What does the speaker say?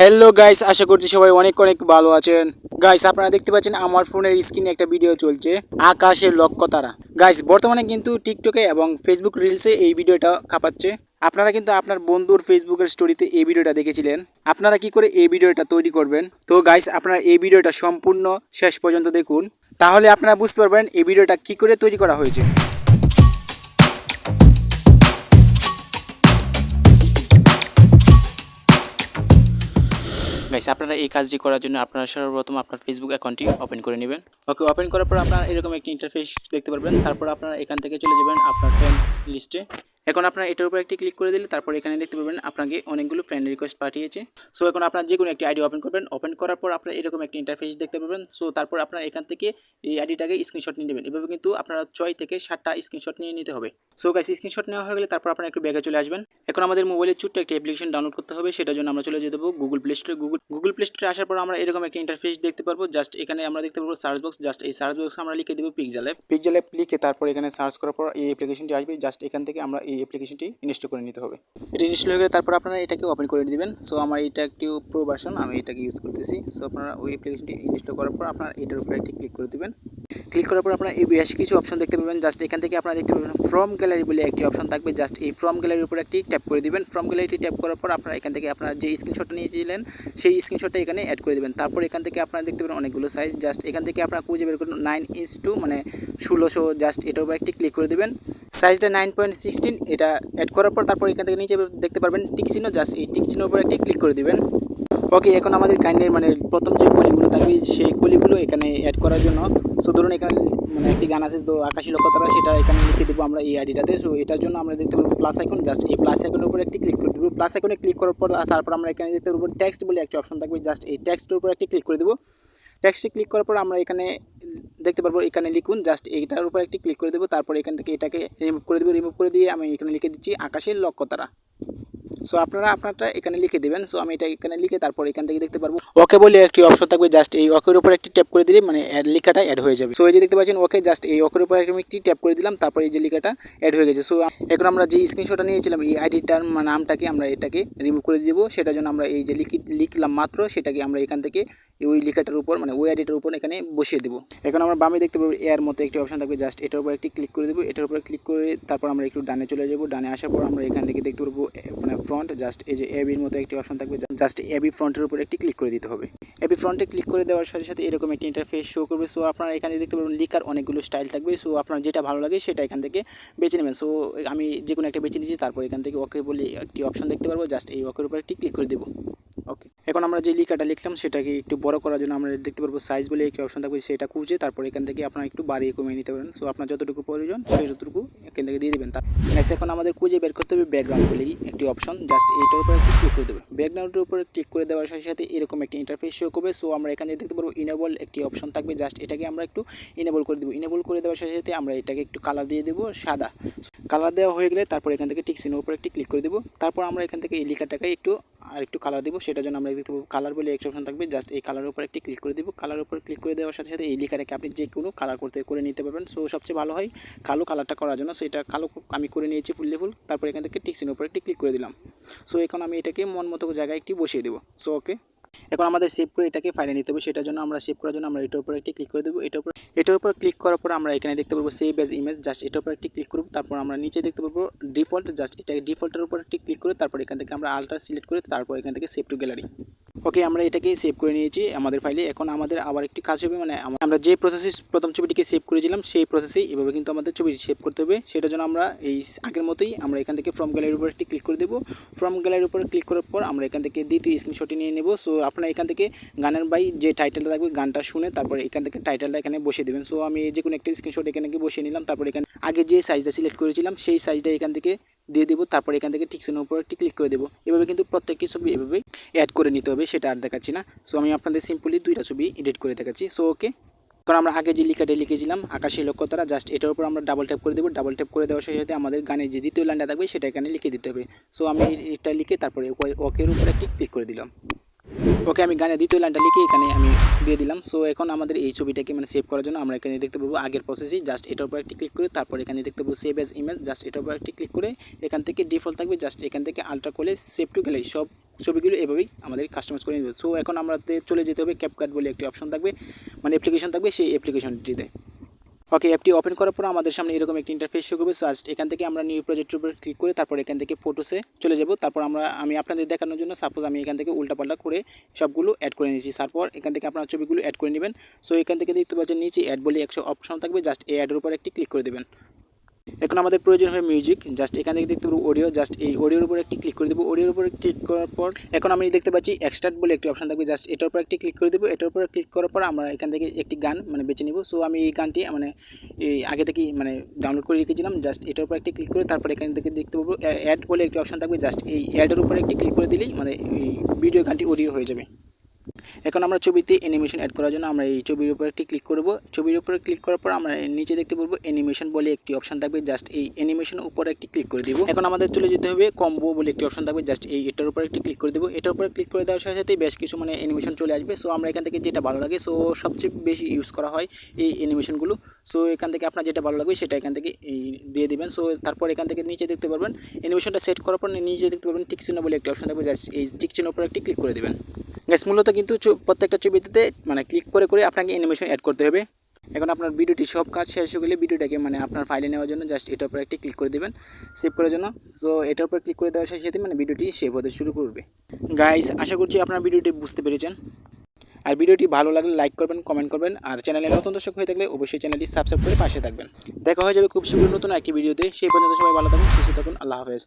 Hello guys, আশা করছি সবাই অনেক অনেক ভালো আছেন। গাইস, আপনারা দেখতে পাচ্ছেন আমার ফোনের স্ক্রিনে একটা ভিডিও চলছে, আকাশের লক্ষ্য তারা। গাইস, বর্তমানে কিন্তু টিকটকে এবং ফেসবুক রিলসে এই ভিডিওটা কাঁপাচ্ছে। আপনারা কিন্তু আপনার বন্ধুর ফেসবুকের স্টোরিতে এই ভিডিওটা দেখেছিলেন। আপনারা কি করে এই ভিডিওটা তৈরি করবেন? তো গাইস, আপনারা এই ভিডিওটা সম্পূর্ণ শেষ পর্যন্ত দেখুন, তাহলে আপনারা বুঝতে পারবেন এই ভিডিওটা কি করে তৈরি করা হয়েছে। গাইস, আপনারা এই কাজটি করার জন্য আপনারা সর্বপ্রথম আপনার ফেসবুক অ্যাকাউন্টটি ওপেন করে নেবেন। ওকে, ওপেন করার পর আপনারা এরকম একটি ইন্টারফেস দেখতে পারবেন। তারপর আপনারা এখান থেকে চলে যাবেন আপনার ফ্রেন্ড লিস্টে। এখন আপনারা এটার উপর একটি ক্লিক করে দিলে তারপর এখানে দেখতে পারবেন আপনাকে অনেকগুলো ফ্রেন্ড রিকোয়েস্ট পাঠিয়েছে। সো এখন আপনার যে কোনো একটি আইডি ওপেন করবেন। ওপেন করার পর আপনারা এরকম একটি ইন্টারফেস দেখতে পাবেন। সো তারপর আপনারা এখান থেকে এই আইডিটাকে স্ক্রিনশট নিয়ে নেবেন। এভাবে কিন্তু আপনারা 6 থেকে 7টা স্ক্রিনশট নিয়ে নিতে হবে। সো গাইস, স্ক্রিনশট নেওয়া হয়ে গেলে তারপর আপনারা একটু ব্যাগে চলে আসবেন। এখন আমাদের মোবাইলে ছোট্ট একটা অ্যাপ্লিকেশন ডাউনলোড করতে হবে। সেটার জন্য আমরা চলে যেতে দেবো গুগল প্লে স্টোরে। গুগল প্লে স্টোরে আসার পর আমরা এরকম একটা ইন্টারফেস দেখতে পারবো। জাস্ট এখানে আমরা দেখতে পারবো সার্চ বক্স। জাস্ট এই সার্চ বক্সে আমরা লিখে দেবো পিক্সেল অ্যাপ লিখে তারপর এখানে সার্চ করার পর এই অ্যাপ্লিকেশনটি আসবে। জাস্ট এখান থেকে আমরা এই অ্যাপ্লিকেশনটি ইনস্টল করে নিতে হবে। এটা ইনস্টল হয়ে গেলে তারপর আপনারা এটাকে ওপেন করে দিবেন। সো আমার এটা একটি প্রো ভার্সন, আমি এটাকে ইউজ করতেছি। সো আপনারা ওই অ্যাপ্লিকেশনটি ইনস্টল করার পর আপনারা এটার উপরে একটি ক্লিক করে দিবেন। ক্লিক করার পর আপনারা এই বেশ কিছু অপশন দেখতে পাবেন। জাস্ট এখান থেকে আপনারা দেখতে পাবেন ফ্রম গ্যালারি বলে একটি অপশন থাকবে। জাস্ট এই ফ্রম গ্যালারির উপর একটি ট্যাপ করে দিবেন। ফ্রম গ্যালারিটি ট্যাপ করার পর আপনারা এখান থেকে আপনারা যে স্ক্রিনশটটা নিয়েছিলেন সেই স্ক্রিনশটটা এখানে অ্যাড করে দেবেন। তারপর এখান থেকে আপনারা দেখতে পাবেন অনেকগুলো সাইজ। জাস্ট এখান থেকে আপনারা খুঁজে বের করুন 9:2 মানে 1600। জাস্ট এটার উপর একটি ক্লিক করে দেবেন। সাইজটা 9.16। এটা অ্যাড করার পর তারপর এখান থেকে নিচে দেখতে পারবেন টিক চিহ্ন। জাস্ট এই টিক চিহ্নের উপর একটি ক্লিক করে দিবেন। ওকে, এখন আমাদের কাইন্ডের মানে প্রথম যে কলিগুলো থাকবে সেই কলিগুলো এখানে অ্যাড করার জন্য। সো ধরুন এখানে মানে একটি গান আছে তো আকাশী লক্ষ্য তারা, সেটা এখানে লিখে দেবো আমরা এই আইডিটাতে। সো এটার জন্য আমরা দেখতে পাবো প্লাস আইকন। জাস্ট এই প্লাস আইকনের উপর একটি ক্লিক করে দেবো। প্লাস আইকনে ক্লিক করার পর তারপর আমরা এখানে দেখতে পাবো টেক্সট বলে একটি অপশন থাকবে। জাস্ট এই টেক্সটের উপর একটি ক্লিক করে দেবো। টেক্সটে ক্লিক করার পর আমরা এখানে দেখতে পারবো এখানে লিখুন। জাস্ট এইটার উপর একটি ক্লিক করে দেবো। তারপর এখান থেকে এটাকে রিমুভ করে দেবো। রিমুভ করে দিয়ে আমি এখানে লিখে দিচ্ছি আকাশের লক্ষ্য তারা। সো আপনারা আপনারটা এখানে লিখে দেবেন। সো আমি এটা এখানে লিখে তারপর এখান থেকে দেখতে পারবো ওকে বলে একটি অপশন থাকবে। জাস্ট এই ওকের উপর একটি ট্যাপ করে দিলে মানে লেখাটা অ্যাড হয়ে যাবে। সো এই যে দেখতে পাচ্ছেন ওকে, জাস্ট এই ওকের উপর একটি ট্যাপ করে দিলাম। তারপর এই যে লেখাটা অ্যাড হয়ে গেছে। সো এখন আমরা যে স্ক্রিনশটটা নিয়েছিলাম এই আইডিটার নামটাকে আমরা এটাকে রিমুভ করে দেবো। সেটার জন্য আমরা এই যে লিখলাম মাত্র সেটাকে আমরা এখান থেকে ওই লেখাটার উপর মানে ওই আইডিটার উপর এখানে বসিয়ে দেবো। এখন আমরা বামে দেখতে পাবো এর মতো একটি অপশন থাকবে। জাস্ট এটার উপর একটি ক্লিক করে দেবো। এটার উপর ক্লিক করে তারপর আমরা একটু ডানে চলে যাবো। ডানে আসার পর আমরা এখান থেকে দেখতে পারবো মানে ফ্রন্ট। জাস্ট এই যে এবির মতো একটি অপশন থাকবে। জাস্ট এবি ফ্রন্টের উপর একটি ক্লিক করে দিতে হবে। এবি ফ্রন্টে ক্লিক করে দেওয়ার সাথে সাথে এরকম একটি ইন্টারফেস শো করবে। সো আপনারা এখানে দেখতে পাবেন লিখার অনেকগুলো স্টাইল থাকবে। সো আপনার যেটা ভালো লাগে সেটা এখান থেকে বেছে নেবেন। সো আমি যে কোনো একটা বেছে নিচ্ছি। তারপর এখান থেকে ওকে বলে একটি অপশন দেখতে পারবো। জাস্ট এই ওকের উপর একটি ক্লিক করে দেবো। ওকে, এখন আমরা যে লেখাটা লিখলাম সেটাকে একটু বড় করার জন্য আমরা দেখতে পারবো সাইজ বলে একটি অপশন থাকবে। সেটা খুঁজে তারপর এখান থেকে আপনারা একটু বাড়িয়ে কমিয়ে নিতে পারেন। সো আপনার যতটুকু প্রয়োজন সেই যতটুকু এখান থেকে দিয়ে দেবেন। তার এখন আমাদের খুঁজে বের করতে হবে ব্যাকগ্রাউন্ড বলেই একটি অপশন। জাস্ট এইটার উপর একটু ক্লিক করে দেবেন। ব্যাকগ্রাউন্ডের উপর ক্লিক করে দেওয়ার সাথে সাথে এরকম একটি ইন্টারফেস শো করবে। সো আমরা এখানে দেখতে পারবো ইনেবল একটি অপশন থাকবে। জাস্ট এটাকে আমরা একটু ইনেবল করে দেবো। ইনেবল করে দেওয়ার সাথে সাথে আমরা এটাকে একটু কালার দিয়ে দেবো সাদা। কালার দেওয়া হয়ে গেলে তারপর এখান থেকে টিক চিহ্নের উপর একটি ক্লিক করে দেবো। তারপর আমরা এখান থেকে এই লেখাটাকে একটু কালার দেবো। সেটার জন্য আমরা দেখতে পাবো কালার বলে একটি অপশন থাকবে। জাস্ট এই কালারের উপর একটি ক্লিক করে দেবো। কালার উপর ক্লিক করে দেওয়ার সাথে সাথে এই লেখাটাকে আপনি যে কোনো কালার করে নিতে পারবেন। সো সবচেয়ে ভালো হয় কালো কালারটা করার জন্য। সো এটা কালো আমি করে নিয়েছি ফুল। তারপর এখান থেকে টিক চিহ্নের উপর একটি ক্লিক করে দিলাম। সো এখন আমি এটাকে মন মতো জায়গায় একটি বসিয়ে দেবো। সো ওকে, এখন আমাদের সেভ করে এটাকে ফাইলে নিতে হবে। সেটার জন্য আমরা সেভ করার জন্য আমরা এটার উপর একটি ক্লিক করে দেবো। এটার উপর ক্লিক করার পর আমরা এখানে দেখতে পাবো সেভ অ্যাজ ইমেজ। জাস্ট এটার উপর একটি ক্লিক করব। তারপর আমরা নিচে দেখতে পাবো ডিফল্ট। জাস্ট এটাকে ডিফল্টের উপর একটি ক্লিক করে তারপর এখান থেকে আমরা আলট্রা সিলেক্ট করে তারপর এখান থেকে সেভ টু গ্যালারি। ওকে, আমরা এটাকে সেভ করে নিয়েছি আমাদের ফাইলে। এখন আমাদের আবার একটি কাজ হবে মানে আমরা যে প্রসেসে প্রথম ছবিটিকে সেভ করেছিলাম সেই প্রসেসেই এভাবে কিন্তু আমাদের ছবিটি সেভ করতে হবে। সেটার জন্য আমরা এই আগের মতোই আমরা এখান থেকে ফ্রম গ্যালারির উপর একটি ক্লিক করে দেবো। ফ্রম গ্যালারির উপর ক্লিক করার পর আমরা এখান থেকে দ্বিতীয় স্ক্রিনশটটি নিয়ে নেব। সো আপনারা এখান থেকে গানের বাই যে টাইটেলটা থাকবে গানটা শুনে তারপর এখান থেকে টাইটেলটা এখানে বসিয়ে দেবেন। সো আমি যে কোনো একটা স্ক্রিনশট এখানে বসিয়ে নিলাম। তারপর এখানে আগে যে সাইজটা সিলেক্ট করেছিলাম সেই সাইজটা এখান থেকে দিয়ে দেবো। তারপর এখান থেকে টিক চিহ্নের উপর একটি ক্লিক করে দেবো। এভাবে কিন্তু প্রত্যেকটি ছবি এভাবে অ্যাড করে নিতে হবে, সেটা আর দেখাচ্ছি না। সো আমি আপনাদের সিম্পলি দুইটা ছবি এডিট করে দেখাচ্ছি। সো ওকে, কারণ আমরা আগে যে লেখাটা লিখেছিলাম আকাশের লক্ষ্য তারা, জাস্ট এটার উপর আমরা ডাবল ট্যাপ করে দেবো। ডাবল ট্যাপ করে দেওয়ার সাথে সাথে আমাদের গানের যে দ্বিতীয় লাইনটা থাকবে সেটা এখানে লিখে দিতে হবে। সো আমি এটা লিখে তারপরে ওকের উপর একটি ক্লিক করে দিলাম। ওকে, আমি গানের দ্বিতীয় লাইনটা লিখে এখানে আমি দিয়ে দিলাম। সো এখন আমাদের এই ছবিটাকে মানে সেভ করার জন্য আমরা এখানে দেখতে পাবো আগের প্রসেসই। জাস্ট এটার উপর একটি ক্লিক করে তারপর এখানে দেখতে পাবো সেভ অ্যাজ ইমেজ। জাস্ট এটার উপর একটি ক্লিক করে এখান থেকে ডিফল্ট থাকবে। জাস্ট এখান থেকে আলট্রা করলে সেভ টু গ্যালারি সব ছবিগুলো এভাবেই আমাদের কাস্টমাইজ করে নিতে হবে। সো এখন আমাদের চলে যেতে হবে ক্যাপকাট বলে একটি অপশন থাকবে, মানে অ্যাপ্লিকেশন থাকবে, সেই অ্যাপ্লিকেশনটিতে। ওকে, অ্যাপটি ওপেন করার পর আমাদের সামনে এরকম একটি ইন্টারফেস শো করবে। জাস্ট এখান থেকে আমরা নিউ প্রজেক্টের উপর ক্লিক করে তারপর এখান থেকে ফটোসে চলে যাব। তারপর আমি আপনাদের দেখানোর জন্য সাপোজ আমি এখান থেকে উল্টাপাল্টা করে সবগুলো অ্যাড করে নিয়েছি। তারপর এখান থেকে আপনার ছবিগুলো অ্যাড করে নেবেন। সো এখান থেকে দেখতে পাচ্ছেন নিচে অ্যাড বলে একটা অপশন থাকবে, জাস্ট এই অ্যাডের উপর একটি ক্লিক করে দেবেন। এখন আমাদের প্রয়োজন হয় মিউজিক, জাস্ট এখান থেকে দেখতে পাবো অডিও, জাস্ট এই অডিওর উপর একটি ক্লিক করে দেবো। অডিওর উপর ক্লিক করার পর এখন আমি দেখতে পাচ্ছি এক্সট্রাক্ট বলে একটি অপশন থাকবে, জাস্ট এটার উপর একটি ক্লিক করে দেবো। এটার উপর ক্লিক করার পর আমরা এখান থেকে একটি গান মানে বেছে নিব। সো আমি এই গানটি মানে এই আগে থেকেই মানে ডাউনলোড করে রেখেছিলাম। জাস্ট এটার উপর একটি ক্লিক করে তারপর এখান থেকে দেখতে পাবো অ্যাড বলে একটি অপশন থাকবে, জাস্ট এই অ্যাডের উপর একটি ক্লিক করে দিলেই মানে এই ভিডিও গানটি অডিও হয়ে যাবে। এখন আমরা ছবিতে অ্যানিমেশন অ্যাড করার জন্য আমরা এই ছবির উপর একটি ক্লিক করব। ছবির উপরে ক্লিক করার পর আমরা নিচে দেখতে পারবো অ্যানিমেশন বলে একটি অপশন থাকবে, জাস্ট এই অ্যানিমেশনের উপর একটি ক্লিক করে দিব। এখন আমাদের চলে যেতে হবে কম্বো বলে একটি অপশন থাকবে, জাস্ট এটার উপর একটি ক্লিক করে দেবো। এটার উপর ক্লিক করে দেওয়ার সাথে সাথে বেশ কিছু মানে অ্যানিমেশন চলে আসবে। সো আমরা এখান থেকে যেটা ভালো লাগে, সো সবচেয়ে বেশি ইউজ করা হয় এই অ্যানিমেশনগুলো। সো এখান থেকে আপনার যেটা ভালো লাগবে সেটা এখান থেকে এই দিয়ে দিবেন। সো তারপর এখান থেকে নিচে দেখতে পারবেন অ্যানিমেশনটা সেট করার পর নিচে দেখতে পারবেন টিক চিহ্ন বলে একটি অপশন থাকবে, জাস্ট এই টিক চিহ্নের উপর একটি ক্লিক করে দেবেন। গ্যাস মূলত কিন্তু প্রত্যেকটা ছবিতে মানে ক্লিক করে করে আপনাকে অ্যানিমেশন অ্যাড করতে হবে। এখন আপনার ভিডিওটি সব কাজ শেষ হয়ে গেলে ভিডিওটাকে মানে আপনার ফাইলে নেওয়ার জন্য জাস্ট এটার উপর একটি ক্লিক করে দেবেন সেভ করার জন্য। সো এটার উপর ক্লিক করে দেওয়ার সাথে সাথে মানে ভিডিওটি সেভ হতে শুরু করবে। গাইস, আশা করছি আপনার ভিডিওটি বুঝতে পেরেছেন। আর ভিডিওটি ভালো লাগলে লাইক করবেন, কমেন্ট করবেন, আর চ্যানেলে নতুন দর্শক হয়ে থাকলে অবশ্যই চ্যানেলটি সাবস্ক্রাইব করে পাশে থাকবেন। দেখা হয়ে যাবে খুব শীঘ্রই নতুন একটি ভিডিওতে। সেই পর্যন্ত সবাই ভালো থাকুন, সুস্থ থাকুন, আল্লাহ হাফেজ।